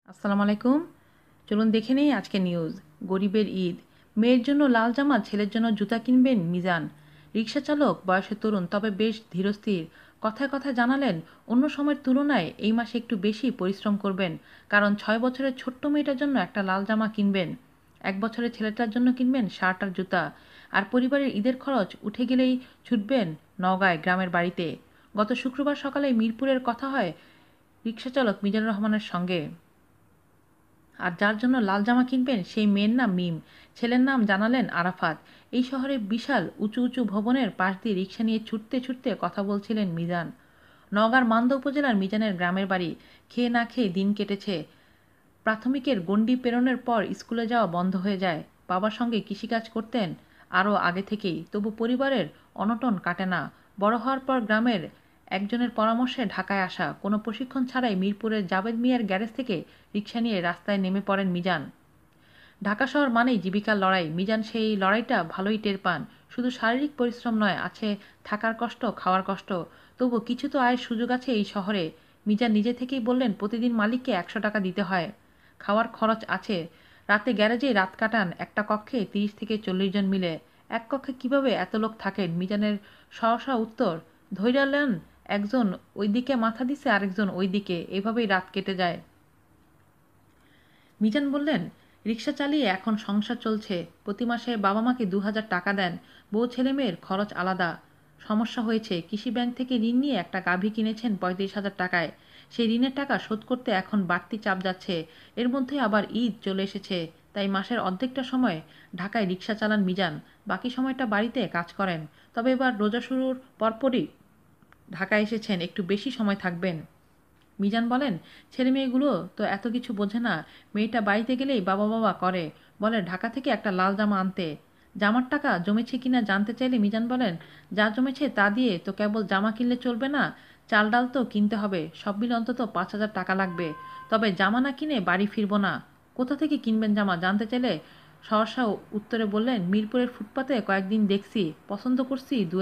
আসসালামু আলাইকুম। চলুন দেখে নেই আজকে নিউজ। গরিবের ঈদ, মেয়ের জন্য লাল জামা, ছেলের জন্য জুতা কিনবেন মিজান। রিকশা চালক, বয়সে তরুণ তবে বেশ ধীরস্থির। কথায় কথায় জানালেন অন্য সময়ের তুলনায় এই মাসে একটু বেশি পরিশ্রম করবেন, কারণ 6 বছরের ছোট্ট মেয়েটার জন্য একটা লাল জামা কিনবেন, 1 বছরের ছেলেটার জন্য কিনবেন শার্ট আর জুতা, আর পরিবারের ঈদের খরচ উঠে গেলেই ছুটবেন নওগাঁয় গ্রামের বাড়িতে। গত শুক্রবার সকালে মিরপুরের কথা হয় রিকশাচালক মিজানুর রহমানের সঙ্গে। আর যার জন্য লাল জামা কিনবেন সেই মেয়ের নাম মিম, ছেলের নাম জানালেন আরাফাত। এই শহরে বিশাল উঁচু উঁচু ভবনের পাশ দিয়ে রিকশা নিয়ে ছুটতে ছুটতে কথা বলছিলেন মিজান। নওগাঁর মান্দা উপজেলার মিজানের গ্রামের বাড়ি। খেয়ে না খেয়ে দিন কেটেছে। প্রাথমিকের গণ্ডি পেরোনোর পর স্কুলে যাওয়া বন্ধ হয়ে যায়। বাবার সঙ্গে কৃষিকাজ করতেন আরও আগে থেকেই, তবু পরিবারের অনটন কাটে না। বড় হওয়ার পর গ্রামের একজনের পরামর্শে ঢাকায় আসা, কোনো প্রশিক্ষণ ছাড়াই মিরপুরের জাবেদ মিয়ার গ্যারেজ থেকে রিকশা নিয়ে রাস্তায় নেমে পড়েন মিজান। ঢাকা শহর মানেই জীবিকার লড়াই। মিজান সেই লড়াইটা ভালোই টের পান। শুধু শারীরিক পরিশ্রম নয়, আছে থাকার কষ্ট, খাওয়ার কষ্ট। তবু কিছু তো আয়ের সুযোগ আছে এই শহরে। মিজান নিজে থেকেই বললেন প্রতিদিন মালিককে 100 টাকা দিতে হয়, খাওয়ার খরচ আছে। রাতে গ্যারেজেই রাত কাটান, একটা কক্ষে 30 থেকে 40 জন মিলে। এক কক্ষে কিভাবে এত লোক থাকেন? মিজানের সহসা উত্তর, ধৈর্যালেন, একজন ওইদিকে মাথা দিছে, আরেকজন ওইদিকে, এভাবেই রাত কেটে যায়। মিজান বললেন, রিকশা চালিয়ে এখন সংসার চলছে। প্রতি মাসে বাবা মাকে 2000 টাকা দেন। বউ ছেলে মেয়ের খরচ আলাদা। সমস্যা হয়েছে, কৃষি ব্যাংক থেকে ঋণ নিয়ে একটা গাভী কিনেছেন 35,000 টাকায়। সেই ঋণের টাকা শোধ করতে এখন বাড়তি চাপ যাচ্ছে। এর মধ্যে আবার ঈদ চলে এসেছে, তাই মাসের অর্ধেকটা সময় ঢাকায় রিকশা চালান মিজান। বাকি সময়টা বাড়িতে কাজ করেন। তবে এবার রোজা শুরুর পরপরই ঢাকায় এসেছেন, একটু বেশি সময় থাকবেন। মিজান বলেন, ছেলে মেয়েগুলো তো এত কিছু বোঝে না। মেয়েটা বাড়িতে গেলেই বাবা বাবা করে, বলে ঢাকা থেকে একটা লাল জামা আনতে। জামার টাকা জমেছে কিনা জানতে চাইলে মিজান বলেন, যা জমেছে তা দিয়ে তো কেবল জামা কিনলে চলবে না, চাল ডাল তো কিনতে হবে, সব মিলে অন্তত 5,000 টাকা লাগবে। তবে জামা না কিনে বাড়ি ফিরবো না। কোথা থেকে কিনবেন জামা জানতে চাইলে সহসা উত্তরে বললেন, মিরপুরের ফুটপাতে কয়েকদিন দেখছি, পছন্দ করছি দু